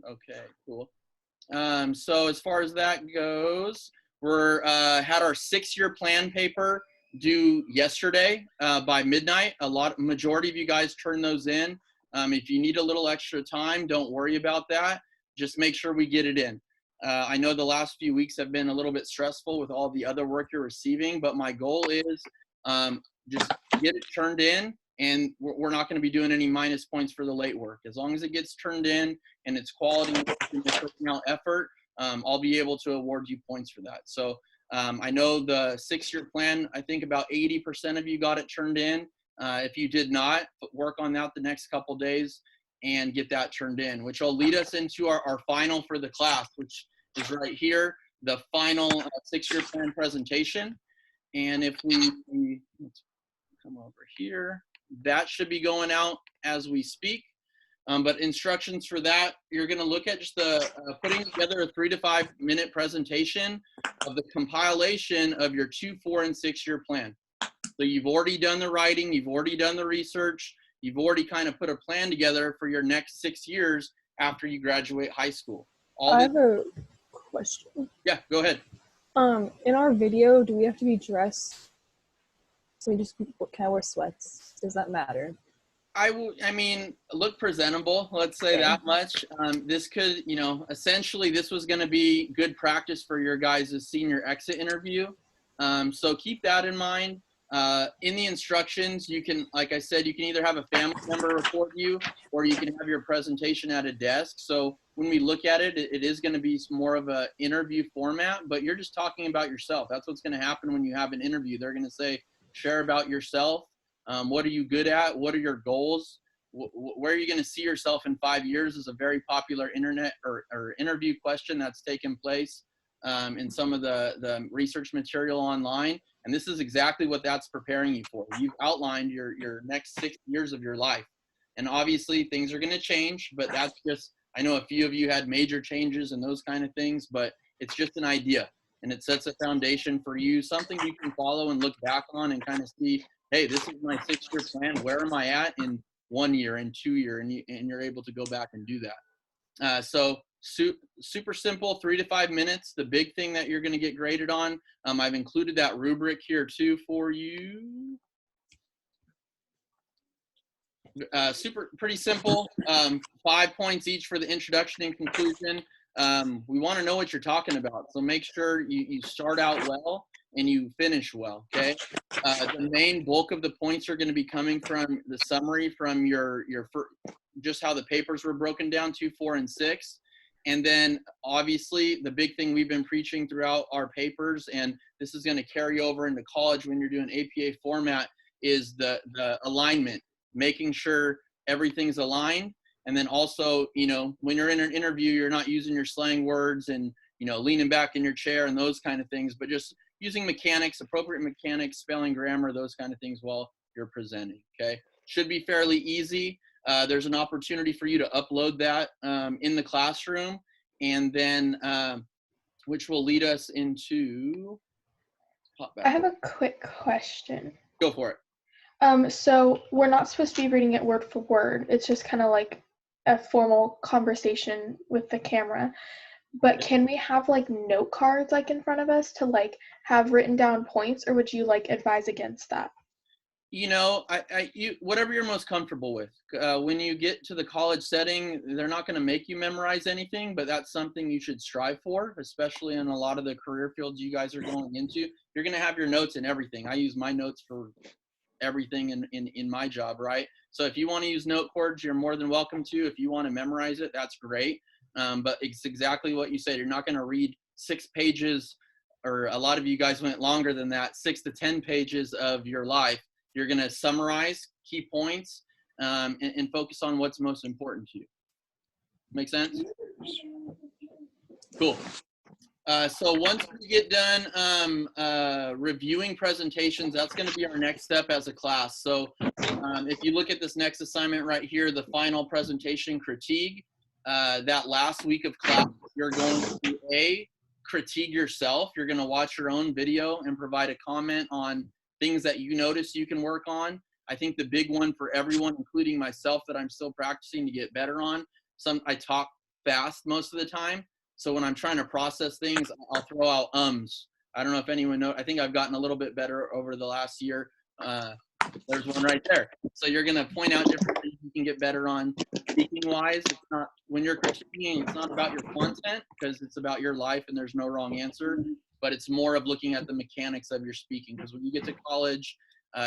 Okay, cool. So as far as that goes, we're had our 6-year plan paper due yesterday by midnight. Majority of you guys turned those in. If you need a little extra time, don't worry about that. Just make sure we get it in. I know the last few weeks have been a little bit stressful with all the other work you're receiving, but my goal is just get it turned in, and we're not going to be doing any minus points for the late work. As long as it gets turned in and it's quality work and you're putting out effort, I'll be able to award you points for that. So I know the 6-year plan, I think about 80% of you got it turned in. If you did not, work on that the next couple days and get that turned in, which will lead us into our final for the class, which is right here, the final 6-year plan presentation. And if we let's come over here, that should be going out as we speak. But instructions for that, you're going to look at just the putting together a 3 to 5 minute presentation of the compilation of your 2, 4, and 6-year plan. So you've already done the writing, you've already done the research, you've already kind of put a plan together for your next 6 years after you graduate high school. I have a question. Yeah, go ahead. In our video, do we have to be dressed? So can I wear sweats? Does that matter? I mean, look presentable, let's say that much. This could, essentially this was going to be good practice for your guys' senior exit interview. So keep that in mind. In the instructions, you can, like I said, you can either have a family member report you, or you can have your presentation at a desk. So when we look at it, it is going to be more of an interview format, but you're just talking about yourself. That's what's going to happen when you have an interview. They're going to say, share about yourself. What are you good at? What are your goals? Where are you going to see yourself in 5 years is a very popular internet or interview question that's taken place in some of the research material online. And this is exactly what that's preparing you for. You've outlined your next 6 years of your life. And obviously things are going to change, but that's just, I know a few of you had major changes and those kind of things, but it's just an idea. And it sets a foundation for you, something you can follow and look back on and kind of see, hey, this is my 6-year plan. Where am I at in 1 year, in 2 year? And you're able to go back and do that. So super simple, 3 to 5 minutes. The big thing that you're going to get graded on, I've included that rubric here too for you. Pretty simple. 5 points each for the introduction and conclusion. We want to know what you're talking about, so make sure you start out well and you finish well. Okay. The main bulk of the points are going to be coming from the summary from your just how the papers were broken down, 2, 4, and 6. And then obviously the big thing we've been preaching throughout our papers, and this is going to carry over into college when you're doing APA format, is the alignment, making sure everything's aligned. And then also, when you're in an interview, you're not using your slang words and, leaning back in your chair and those kind of things, but just using mechanics, appropriate mechanics, spelling, grammar, those kind of things while you're presenting. Okay. Should be fairly easy. There's an opportunity for you to upload that in the classroom, and then which will lead us into. I have a quick question. Go for it. So we're not supposed to be reading it word for word. It's just kind of like a formal conversation with the camera. But can we have like note cards like in front of us to like have written down points, or would you like advise against that? Whatever you're most comfortable with. When you get to the college setting, they're not going to make you memorize anything, but that's something you should strive for, especially in a lot of the career fields you guys are going into. You're going to have your notes and everything. I use my notes for everything in my job, right? So if you want to use note cards, you're more than welcome to. If you want to memorize it, that's great. But it's exactly what you said. You're not going to read 6 pages, or a lot of you guys went longer than that, 6 to 10 pages of your life. You're going to summarize key points and focus on what's most important to you. Make sense? Cool. So once we get done reviewing presentations, that's going to be our next step as a class. So if you look at this next assignment right here, the final presentation critique, that last week of class, you're going to critique yourself. You're going to watch your own video and provide a comment on things that you notice you can work on. I think the big one for everyone, including myself, that I'm still practicing to get better on, I talk fast most of the time. So when I'm trying to process things, I'll throw out ums. I don't know if anyone knows. I think I've gotten a little bit better over the last year. There's one right there. So you're going to point out different things you can get better on. Speaking wise, it's not, when you're critiquing, it's not about your content, because it's about your life and there's no wrong answer, but it's more of looking at the mechanics of your speaking. Because when you get to college,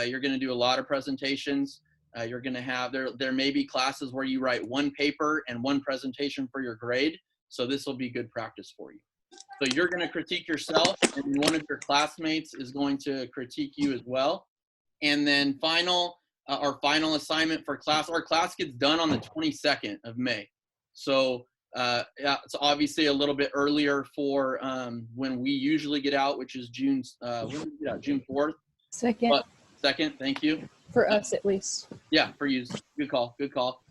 you're going to do a lot of presentations. You're going to have, there may be classes where you write one paper and one presentation for your grade. So this will be good practice for you. So you're going to critique yourself, and one of your classmates is going to critique you as well. And then our final assignment for class, our class gets done on the 22nd of May. So yeah, it's obviously a little bit earlier for when we usually get out, which is June 4th. Second. Second, thank you. For us, at least. Yeah, for you. Good call. Good call.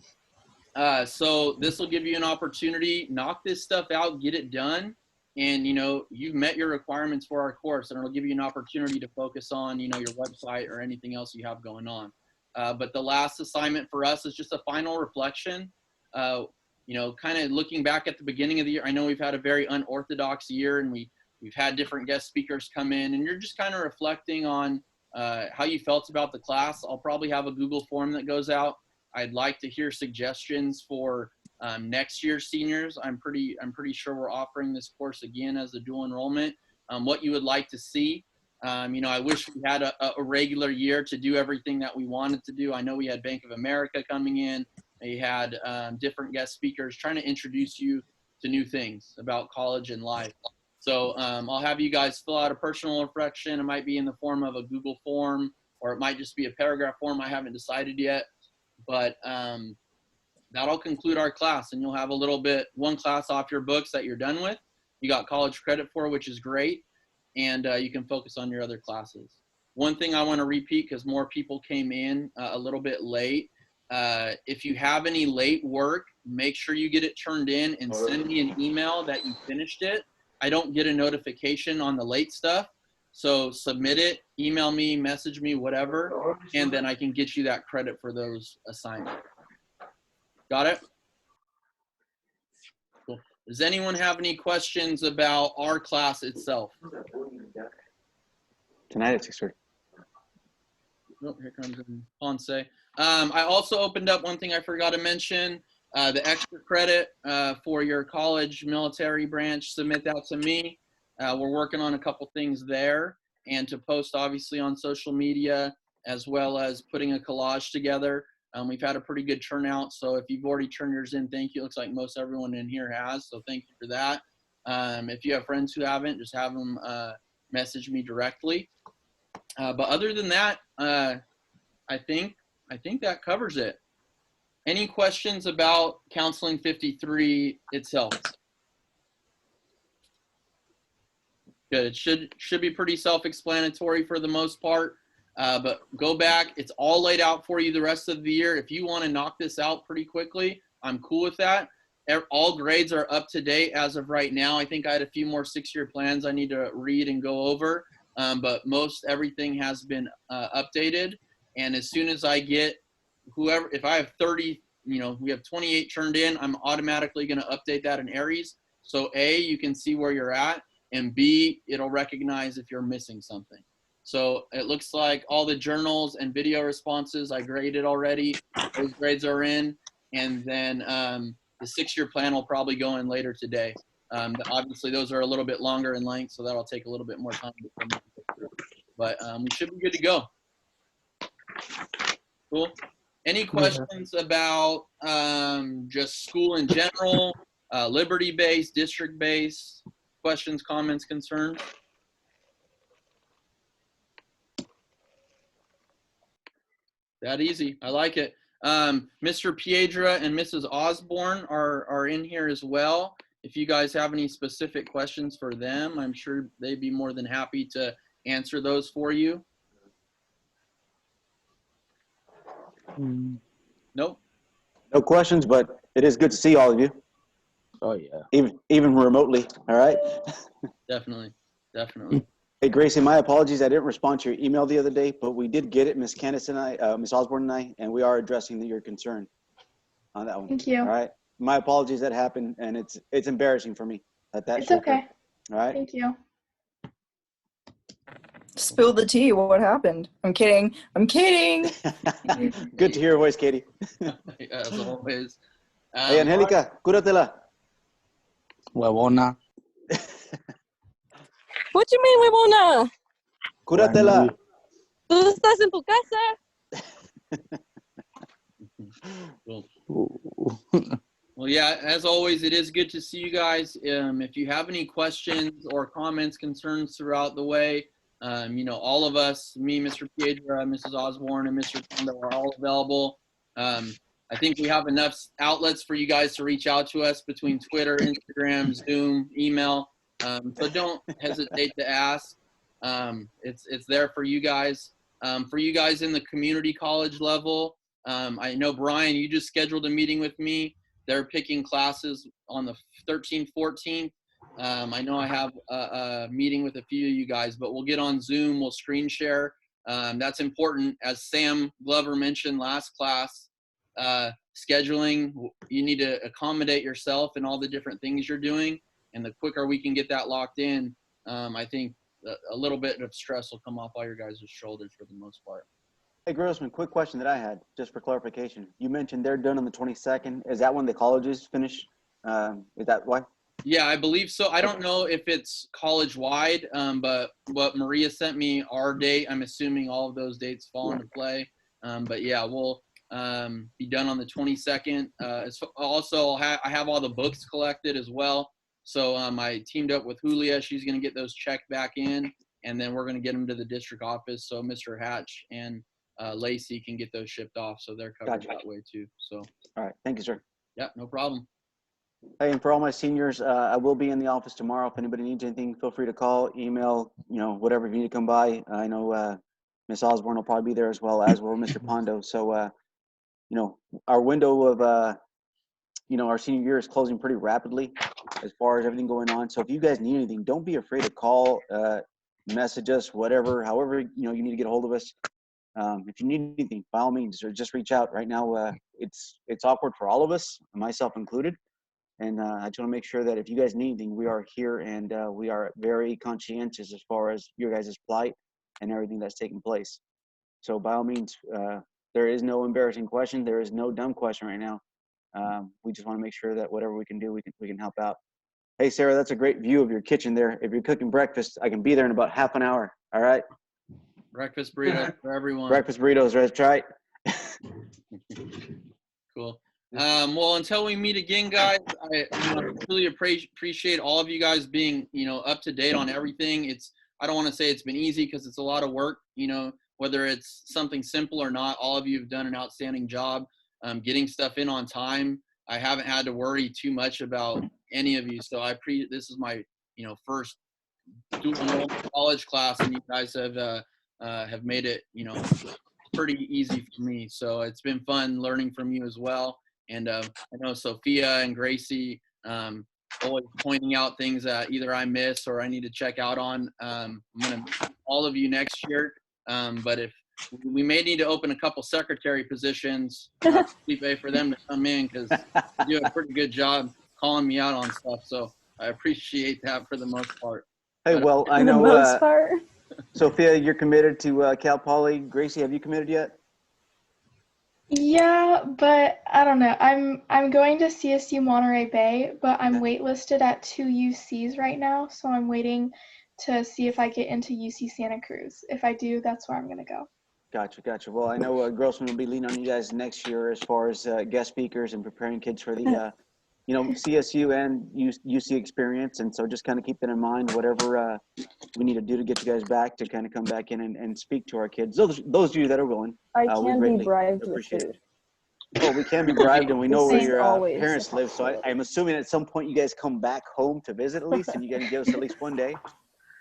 So this will give you an opportunity, knock this stuff out, get it done. And, you know, you've met your requirements for our course, and it'll give you an opportunity to focus on, you know, your website or anything else you have going on. But the last assignment for us is just a final reflection. You know, kind of looking back at the beginning of the year. I know we've had a very unorthodox year, and we've had different guest speakers come in, and you're just kind of reflecting on how you felt about the class. I'll probably have a Google form that goes out. I'd like to hear suggestions for next year's seniors. I'm pretty sure we're offering this course again as a dual enrollment. What you would like to see. You know, I wish we had a regular year to do everything that we wanted to do. I know we had Bank of America coming in. They had different guest speakers trying to introduce you to new things about college and life. So I'll have you guys fill out a personal reflection. It might be in the form of a Google form, or it might just be a paragraph form. I haven't decided yet. But that'll conclude our class, and you'll have a little bit, one class off your books that you're done with. You got college credit for, which is great, and you can focus on your other classes. One thing I want to repeat, because more people came in a little bit late, if you have any late work, make sure you get it turned in and send me an email that you finished it. I don't get a notification on the late stuff. So submit it, email me, message me, whatever, and then I can get you that credit for those assignments. Got it? Cool. Does anyone have any questions about our class itself? Tonight at 6:30. Oh, here comes Ponce. I also opened up one thing I forgot to mention, the extra credit for your college military branch. Submit that to me. We're working on a couple things there, and to post obviously on social media, as well as putting a collage together. We've had a pretty good turnout, so if you've already turned yours in, thank you. It looks like most everyone in here has, so thank you for that. If you have friends who haven't, just have them message me directly. But other than that, I think that covers it. Any questions about Counseling 53 itself? Good. It should be pretty self-explanatory for the most part. But go back. It's all laid out for you the rest of the year. If you want to knock this out pretty quickly, I'm cool with that. All grades are up to date as of right now. I think I had a few more 6-year plans I need to read and go over. But most everything has been updated. And as soon as I get whoever, if I have 30, you know, we have 28 turned in, I'm automatically going to update that in Aries. So A, you can see where you're at, and B, it'll recognize if you're missing something. So it looks like all the journals and video responses I graded already. Those grades are in. And then the 6-year plan will probably go in later today. Obviously, those are a little bit longer in length, so that'll take a little bit more time to get through. But we should be good to go. Cool. Any questions about just school in general, Liberty-based, district-based? Questions, comments, concerns? That easy. I like it. Mr. Piedra and Mrs. Osborne are in here as well. If you guys have any specific questions for them, I'm sure they'd be more than happy to answer those for you. Nope. No questions, but it is good to see all of you. Oh yeah. Even remotely. All right. Definitely. Definitely. Hey, Gracie, my apologies. I didn't respond to your email the other day, but we did get it, Miss Candace and I, Miss Osborne and I, and we are addressing your concern on that one. Thank you. All right. my apologies that happened, and it's embarrassing for me that It's shit okay. happened. All right. Thank you. Spill the tea. What happened? I'm kidding. I'm kidding. Good to hear your voice, Katie. As always. Hey, Angelica, cúratela. Huevona. What you mean, huevona? Cúratela. Tú estás en tu casa. Well, yeah, as always, it is good to see you guys. If you have any questions or comments, concerns throughout the way, all of us, me, Mr. Piedra, Mrs. Osborne, and Mr. Kondo are all available. I think we have enough outlets for you guys to reach out to us between Twitter, Instagram, Zoom, email. So don't hesitate to ask. It's there for you guys. For you guys in the community college level, I know, Brian, you just scheduled a meeting with me. They're picking classes on the 13th, 14th. I know I have a meeting with a few of you guys, but we'll get on Zoom. We'll screen share. That's important. As Sam Glover mentioned last class, scheduling, you need to accommodate yourself and all the different things you're doing. And the quicker we can get that locked in, I think a little bit of stress will come off all your guys' shoulders for the most part. Hey, Grossman, quick question that I had, just for clarification. You mentioned they're done on the 22nd. Is that when the colleges finish? Is that why? Yeah, I believe so. I don't know if it's college-wide, but what Maria sent me, our date, I'm assuming all of those dates fall into play. But yeah, we'll be done on the 22nd. Also, I have all the books collected as well. So I teamed up with Julia. She's going to get those checked back in, and then we're going to get them to the district office. So Mr. Hatch and Lacey can get those shipped off. So they're covered that way too. So. All right. Thank you, sir. Yeah, no problem. Hey, and for all my seniors, I will be in the office tomorrow. If anybody needs anything, feel free to call, email, whatever, if you need to come by. I know Miss Osborne will probably be there as well Mr. Pondo. So, our window of, our senior year is closing pretty rapidly as far as everything going on. So if you guys need anything, don't be afraid to call, message us, whatever, however, you need to get a hold of us. If you need anything, by all means, or just reach out. Right now, it's awkward for all of us, myself included. And I just want to make sure that if you guys need anything, we are here, and we are very conscientious as far as your guys' plight and everything that's taking place. So by all means, there is no embarrassing question. There is no dumb question right now. We just want to make sure that whatever we can do, we can help out. Hey, Sarah, that's a great view of your kitchen there. If you're cooking breakfast, I can be there in about half an hour. All right? Breakfast burritos for everyone. Breakfast burritos, that's right. Cool. Well, until we meet again, guys, I really appreciate all of you guys being, up to date on everything. I don't want to say it's been easy because it's a lot of work, whether it's something simple or not. All of you have done an outstanding job getting stuff in on time. I haven't had to worry too much about any of you. So this is my, first dual enrollment college class, and you guys have made it, pretty easy for me. So it's been fun learning from you as well. And I know Sophia and Gracie always pointing out things that either I miss or I need to check out on. I'm going to meet all of you next year. But if we may need to open a couple secretary positions for them to come in, because you do a pretty good job calling me out on stuff. So I appreciate that for the most part. Hey, well, I For the know, most part. Sophia, you're committed to Cal Poly. Gracie, have you committed yet? Yeah, but I don't know. I'm going to CSU Monterey Bay, but I'm waitlisted at 2 UCs right now, so I'm waiting to see if I get into UC Santa Cruz. If I do, that's where I'm gonna go. Gotcha. Well, I know Grossman will be leaning on you guys next year as far as guest speakers and preparing kids for the, CSU and UC experience. And so just kind of keep that in mind, whatever we need to do to get you guys back to kind of come back in and speak to our kids. Those of you that are willing. I we can be greatly bribed with appreciate food. it. Well, we can be bribed, and we know This where is your always parents a live. So I'm assuming at some point you guys come back home to visit at least, and you can give us at least one day.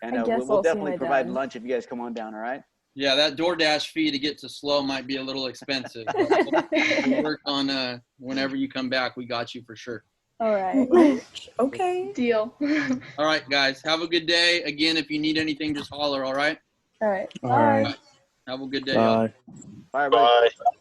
And I guess we'll I'll see definitely my provide dad. lunch if you guys come on down, all right? Yeah, that DoorDash fee to get to SLO might be a little expensive. We'll work on whenever you come back. We got you for sure. All right. Okay. Deal. All right, guys. Have a good day. Again, if you need anything, just holler, all right? All right. All Bye. right. Have a good day, y'all. Bye. Bye, everybody. Bye.